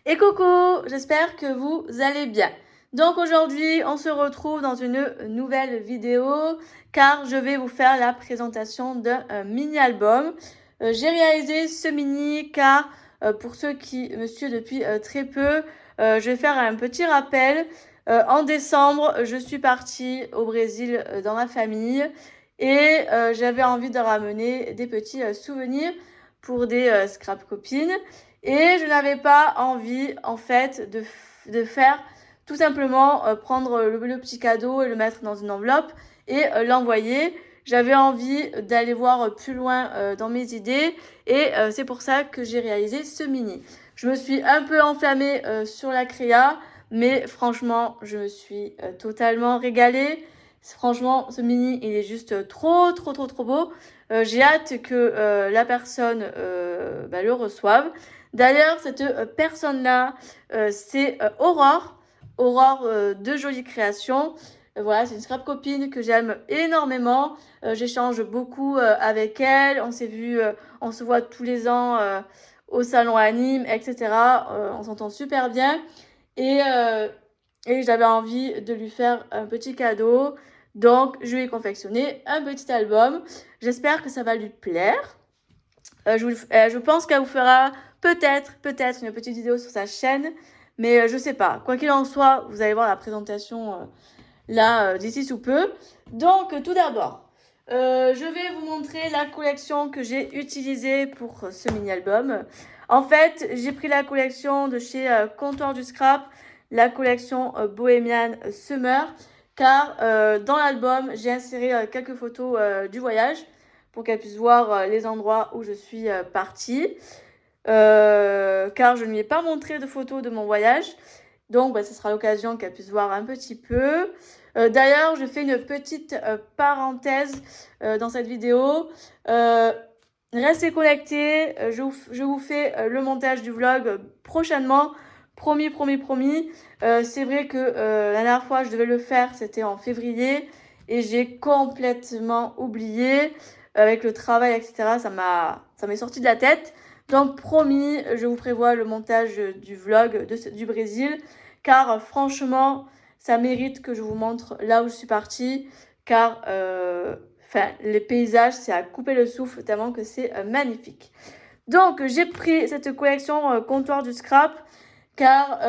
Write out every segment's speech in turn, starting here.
Et coucou, j'espère que vous allez bien. Donc aujourd'hui, on se retrouve dans une nouvelle vidéo car je vais vous faire la présentation d'un mini-album. J'ai réalisé ce mini car pour ceux qui me suivent depuis très peu, je vais faire un petit rappel. En décembre, je suis partie au Brésil dans ma famille et j'avais envie de ramener des petits souvenirs pour des scrap copines. Et je n'avais pas envie, en fait, de faire tout simplement prendre le petit cadeau et le mettre dans une enveloppe et l'envoyer. J'avais envie d'aller voir plus loin dans mes idées et c'est pour ça que j'ai réalisé ce mini. Je me suis un peu enflammée sur la créa, mais franchement, je me suis totalement régalée. Franchement, ce mini, il est juste trop beau. J'ai hâte que la personne le reçoive. D'ailleurs, cette personne-là, c'est Aurore. Aurore de Jolies Créations. Voilà, c'est une scrap copine que j'aime énormément. J'échange beaucoup avec elle. On s'est vu, on se voit tous les ans au salon Anime, etc. On s'entend super bien. Et, euh, et j'avais envie de lui faire un petit cadeau. Donc, je lui ai confectionné un petit album. J'espère que ça va lui plaire. Je pense qu'elle vous fera peut-être une petite vidéo sur sa chaîne, mais je sais pas. Quoi qu'il en soit, vous allez voir la présentation là d'ici sous peu. Donc tout d'abord, je vais vous montrer la collection que j'ai utilisée pour ce mini-album. En fait, j'ai pris la collection de chez Comptoir du Scrap, la collection Bohemian Summer, car dans l'album, j'ai inséré quelques photos du voyage pour qu'elle puisse voir les endroits où je suis partie. Car je ne lui ai pas montré de photos de mon voyage. Donc, ce sera l'occasion qu'elle puisse voir un petit peu. D'ailleurs, je fais une petite parenthèse dans cette vidéo. Restez connectés. Je vous fais le montage du vlog prochainement. Promis. C'est vrai que la dernière fois, je devais le faire, c'était en février. Et j'ai complètement oublié. Avec le travail, etc., ça m'est sorti de la tête. Donc promis, je vous prévois le montage du vlog du Brésil, car franchement, ça mérite que je vous montre là où je suis partie, car les paysages, c'est à couper le souffle, tellement que c'est magnifique. Donc j'ai pris cette collection Comptoir du Scrap, car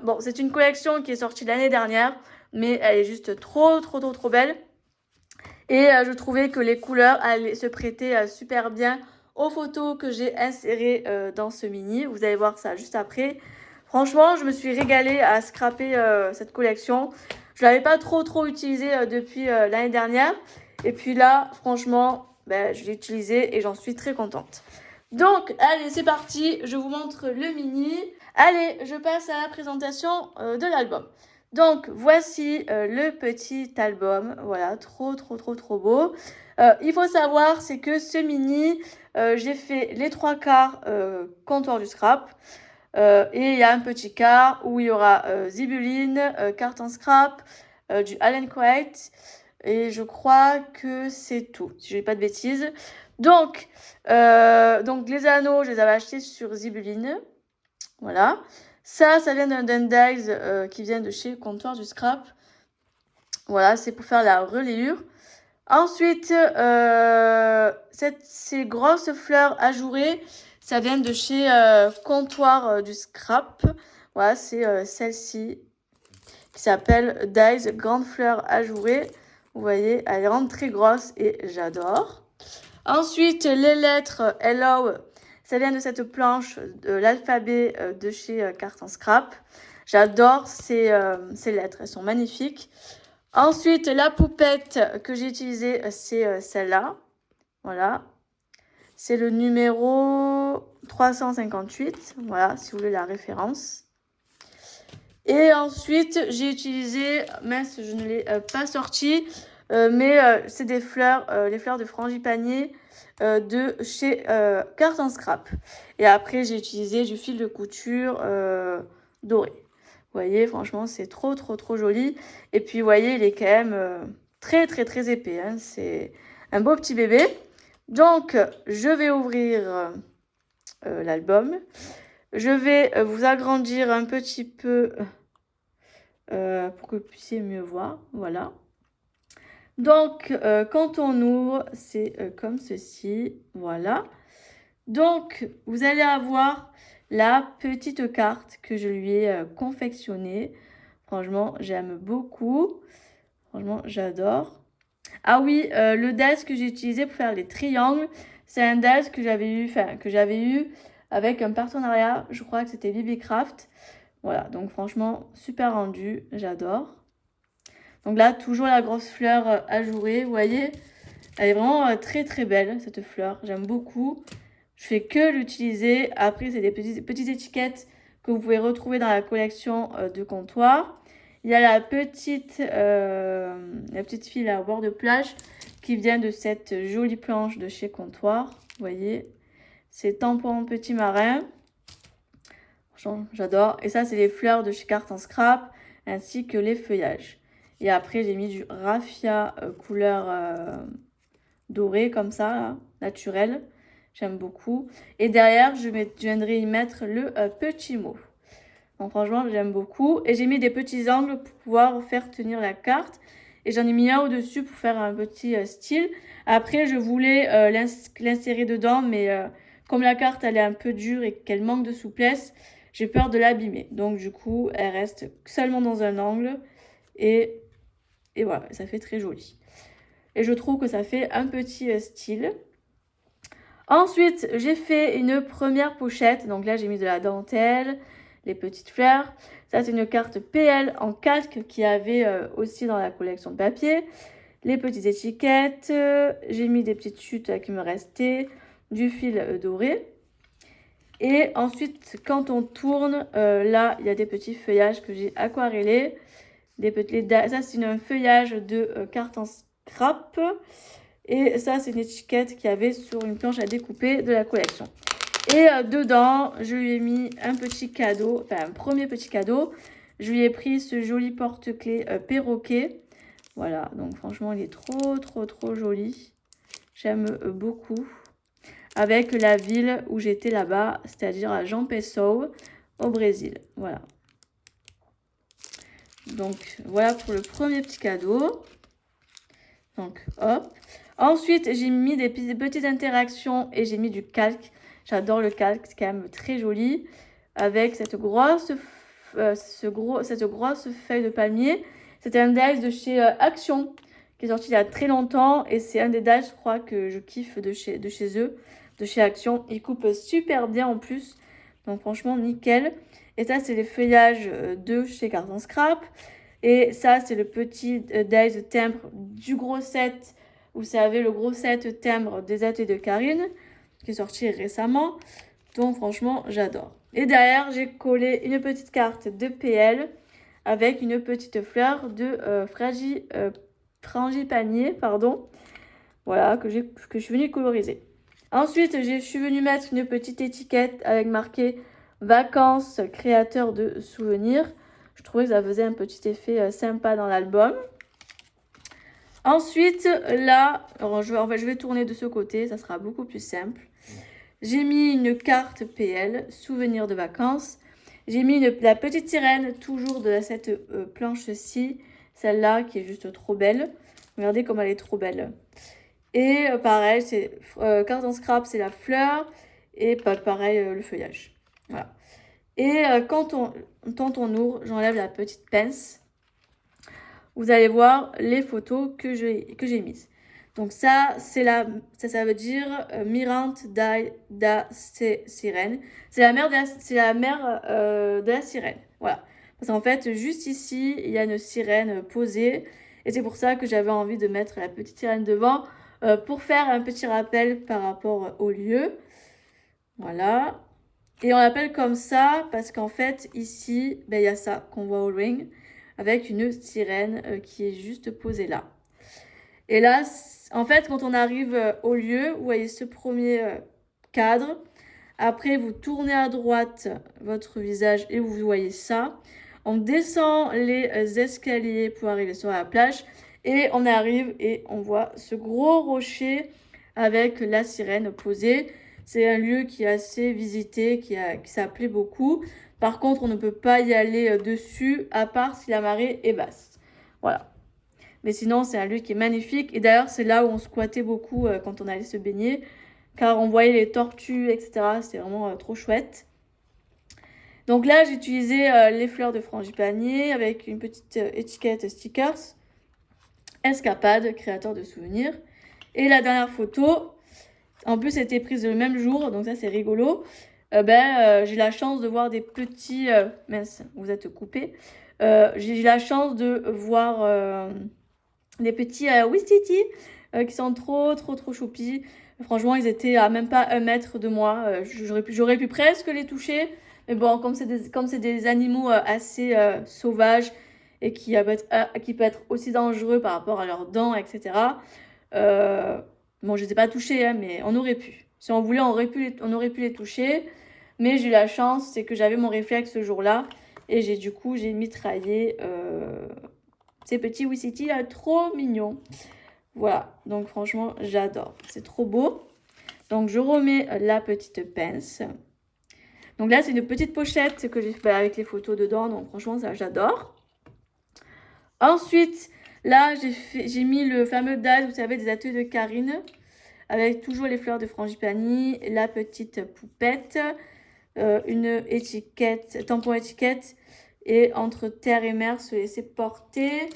bon, c'est une collection qui est sortie l'année dernière, mais elle est juste trop belle. Et je trouvais que les couleurs allaient se prêter super bien aux photos que j'ai insérées dans ce mini. Vous allez voir ça juste après. Franchement, je me suis régalée à scraper cette collection. Je ne l'avais pas trop utilisée depuis l'année dernière. Et puis là, franchement, je l'ai utilisée et j'en suis très contente. Donc, allez, c'est parti. Je vous montre le mini. Allez, je passe à la présentation de l'album. Donc, voici le petit album. Voilà, trop beau. Il faut savoir, c'est que ce mini, j'ai fait les 3/4 Comptoir du Scrap. Et il y a un petit quart où il y aura Zibuline, Carton Scrap, du Allen Coët. Et je crois que c'est tout, si je dis pas de bêtises. Donc les anneaux, je les avais achetés sur Zibuline. Voilà. Ça vient d'un Dundies qui vient de chez Comptoir du Scrap. Voilà, c'est pour faire la reliure. Ensuite, ces grosses fleurs ajourées, ça vient de chez Comptoir du Scrap. Voilà, c'est celle-ci qui s'appelle Dies Grande Fleur Ajourée. Vous voyez, elle est vraiment très grosse et j'adore. Ensuite, les lettres Hello, ça vient de cette planche de l'alphabet de chez Carton Scrap. J'adore ces lettres, elles sont magnifiques. Ensuite, la poupette que j'ai utilisée, c'est celle-là. Voilà. C'est le numéro 358. Voilà, si vous voulez la référence. Et ensuite, j'ai utilisé, mince, je ne l'ai pas sorti, mais c'est des fleurs, les fleurs de frangipanier de chez Carton Scrap. Et après, j'ai utilisé du fil de couture doré. Vous voyez, franchement, c'est trop joli. Et puis, vous voyez, il est quand même très épais. Hein. C'est un beau petit bébé. Donc, je vais ouvrir l'album. Je vais vous agrandir un petit peu pour que vous puissiez mieux voir. Voilà. Donc, quand on ouvre, c'est comme ceci. Voilà. Donc, vous allez avoir la petite carte que je lui ai confectionnée. Franchement, j'aime beaucoup. Franchement, j'adore. Ah oui, le DAS que j'ai utilisé pour faire les triangles, c'est un DAS que j'avais eu avec un partenariat, je crois que c'était Bibicraft. Voilà, donc franchement, super rendu, j'adore. Donc là, toujours la grosse fleur ajourée, vous voyez, elle est vraiment très très belle, cette fleur, j'aime beaucoup. Je fais que l'utiliser. Après, c'est des petites étiquettes que vous pouvez retrouver dans la collection de comptoir. Il y a la petite file à bord de plage qui vient de cette jolie planche de chez Comptoir. Vous voyez, c'est tampon petit marin. J'adore. Et ça, c'est les fleurs de chez Carton Scrap ainsi que les feuillages. Et après, j'ai mis du raffia couleur dorée comme ça, là, naturel. J'aime beaucoup. Et derrière, je viendrai y mettre le petit mot. Donc franchement, j'aime beaucoup. Et j'ai mis des petits angles pour pouvoir faire tenir la carte. Et j'en ai mis un au-dessus pour faire un petit style. Après, je voulais l'insérer dedans. Mais comme la carte, elle est un peu dure et qu'elle manque de souplesse, j'ai peur de l'abîmer. Donc du coup, elle reste seulement dans un angle. Et voilà, ça fait très joli. Et je trouve que ça fait un petit style. Ensuite, j'ai fait une première pochette. Donc là, j'ai mis de la dentelle, les petites fleurs. Ça, c'est une carte PL en calque qu'il y avait aussi dans la collection de papier. Les petites étiquettes. J'ai mis des petites chutes qui me restaient. Du fil doré. Et ensuite, quand on tourne, là, il y a des petits feuillages que j'ai aquarellés. Ça, c'est un feuillage de carte en scrap. Et ça, c'est une étiquette qu'il y avait sur une planche à découper de la collection. Et dedans, je lui ai mis un petit cadeau, enfin un premier petit cadeau. Je lui ai pris ce joli porte-clés perroquet. Voilà, donc franchement, il est trop joli. J'aime beaucoup. Avec la ville où j'étais là-bas, c'est-à-dire à João Pessoa, au Brésil. Voilà. Donc, voilà pour le premier petit cadeau. Donc, hop. Ensuite, j'ai mis des petites interactions et j'ai mis du calque. J'adore le calque, c'est quand même très joli. Avec cette grosse feuille de palmier. C'était un dies de chez Action qui est sorti il y a très longtemps. Et c'est un des dies, je crois, que je kiffe de chez eux, de chez Action. Il coupe super bien en plus. Donc franchement, nickel. Et ça, c'est les feuillages de chez Carton Scrap. Et ça, c'est le petit dies timbre du gros set. Vous savez, le gros set timbre des ateliers de Karine, qui est sorti récemment. Donc franchement, j'adore. Et derrière, j'ai collé une petite carte de PL avec une petite fleur de frangipanier, pardon. Voilà, que je suis venue coloriser. Ensuite, je suis venue mettre une petite étiquette avec marqué vacances créateur de souvenirs. Je trouvais que ça faisait un petit effet sympa dans l'album. Ensuite, là, alors je vais tourner de ce côté, ça sera beaucoup plus simple. J'ai mis une carte PL, souvenir de vacances. J'ai mis la petite sirène, toujours de cette planche-ci. Celle-là qui est juste trop belle. Regardez comme elle est trop belle. Et pareil, c'est carte en scrap, c'est la fleur. Et pareil, le feuillage. Voilà. Et quand on ouvre, j'enlève la petite pince. Vous allez voir les photos que j'ai mises. Donc ça, ça veut dire Mirante da sirène. C'est la mère de la sirène. Voilà. Parce qu'en fait, juste ici, il y a une sirène posée. Et c'est pour ça que j'avais envie de mettre la petite sirène devant pour faire un petit rappel par rapport au lieu. Voilà. Et on l'appelle comme ça parce qu'en fait, ici, il y a ça qu'on voit au ring avec une sirène qui est juste posée là. Et là, en fait, quand on arrive au lieu, vous voyez ce premier cadre. Après, vous tournez à droite votre visage et vous voyez ça. On descend les escaliers pour arriver sur la plage. Et on arrive et on voit ce gros rocher avec la sirène posée. C'est un lieu qui est assez visité, qui s'appelait beaucoup. Par contre, on ne peut pas y aller dessus, à part si la marée est basse. Voilà. Mais sinon, c'est un lieu qui est magnifique. Et d'ailleurs, c'est là où on squattait beaucoup quand on allait se baigner, car on voyait les tortues, etc. C'était vraiment trop chouette. Donc là, j'ai utilisé les fleurs de frangipanier avec une petite étiquette stickers. Escapade, créateur de souvenirs. Et la dernière photo, en plus, c'était prise le même jour, donc ça, c'est rigolo. J'ai la chance de voir des petits... mince, vous êtes coupés. J'ai la chance de voir des petits Wistiti qui sont trop choupis. Franchement, ils étaient à même pas 1 mètre de moi. J'aurais pu presque les toucher. Mais bon, comme c'est des animaux assez sauvages et qui peut être aussi dangereux par rapport à leurs dents, etc. Bon, je ne les ai pas touchés, hein, mais on aurait pu. Si on voulait, on aurait pu les toucher. Mais j'ai eu la chance, c'est que j'avais mon réflexe ce jour-là. Et j'ai mitraillé ces petits Wistiti trop mignons. Voilà, donc franchement, j'adore. C'est trop beau. Donc, je remets la petite pince. Donc là, c'est une petite pochette que j'ai fait avec les photos dedans. Donc franchement, ça, j'adore. Ensuite, là, j'ai mis le fameux DAD, vous savez, des ateliers de Karine. Avec toujours les fleurs de frangipani, la petite poupette, une étiquette, tampon étiquette. Et entre terre et mer, se laisser porter.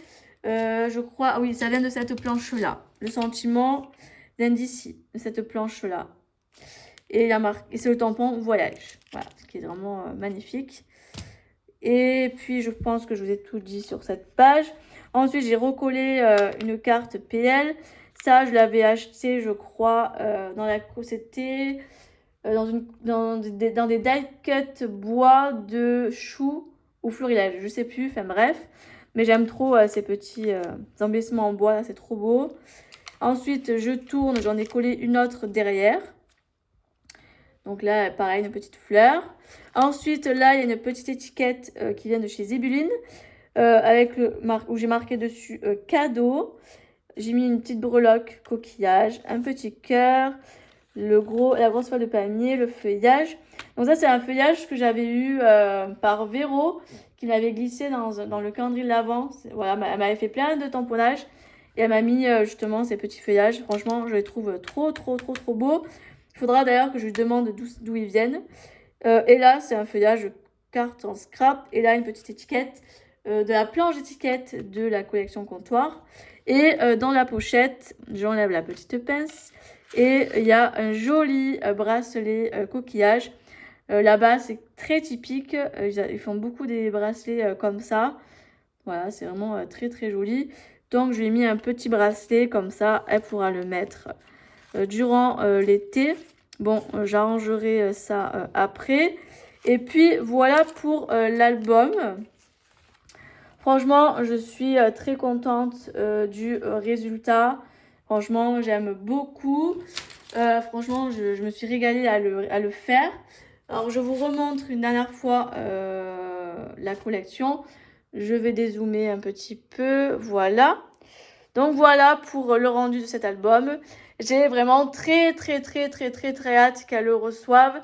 Je crois, oui, ça vient de cette planche-là. Le sentiment vient d'ici, de cette planche-là. Et la marque, et c'est le tampon voyage. Voilà, ce qui est vraiment magnifique. Et puis, je pense que je vous ai tout dit sur cette page. Ensuite, j'ai recollé une carte PL. Ça, je l'avais acheté, je crois, c'était dans des die cut bois de chou ou florilège. Je sais plus, enfin bref. Mais j'aime trop ces petits embellissements en bois. C'est trop beau. Ensuite, je tourne. J'en ai collé une autre derrière. Donc là, pareil, une petite fleur. Ensuite, là, il y a une petite étiquette qui vient de chez Zibuline, où j'ai marqué dessus cadeau. J'ai mis une petite breloque, coquillage, un petit cœur, la grosse feuille de palmier, le feuillage. Donc ça, c'est un feuillage que j'avais eu par Véro, qui m'avait glissé dans le calendrier de l'Avent. Voilà, elle m'avait fait plein de tamponnages. Et elle m'a mis justement ces petits feuillages. Franchement, je les trouve trop beaux. Il faudra d'ailleurs que je lui demande d'où ils viennent. Et là, c'est un feuillage de carte en scrap. Et là, une petite étiquette de la planche d'étiquette de la collection comptoir. Et dans la pochette, j'enlève la petite pince. Et il y a un joli bracelet coquillage. Là-bas, c'est très typique. Ils font beaucoup des bracelets comme ça. Voilà, c'est vraiment très joli. Donc, je lui ai mis un petit bracelet comme ça. Elle pourra le mettre durant l'été. Bon, j'arrangerai ça après. Et puis, voilà pour l'album. Franchement, je suis très contente du résultat. Franchement, j'aime beaucoup. Franchement, je me suis régalée à le faire. Alors, je vous remontre une dernière fois la collection. Je vais dézoomer un petit peu. Voilà. Donc, voilà pour le rendu de cet album. J'ai vraiment très hâte qu'elle le reçoive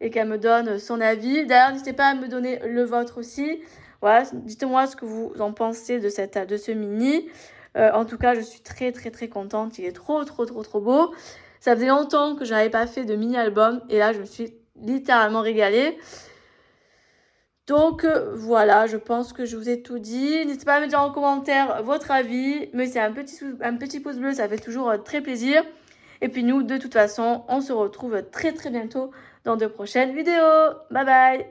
et qu'elle me donne son avis. D'ailleurs, n'hésitez pas à me donner le vôtre aussi. Voilà, dites-moi ce que vous en pensez de ce mini. En tout cas, je suis très contente. Il est trop beau. Ça faisait longtemps que je n'avais pas fait de mini-album. Et là, je me suis littéralement régalée. Donc, voilà, je pense que je vous ai tout dit. N'hésitez pas à me dire en commentaire votre avis. Mais c'est un petit pouce bleu, ça fait toujours très plaisir. Et puis nous, de toute façon, on se retrouve très bientôt dans de prochaines vidéos. Bye bye!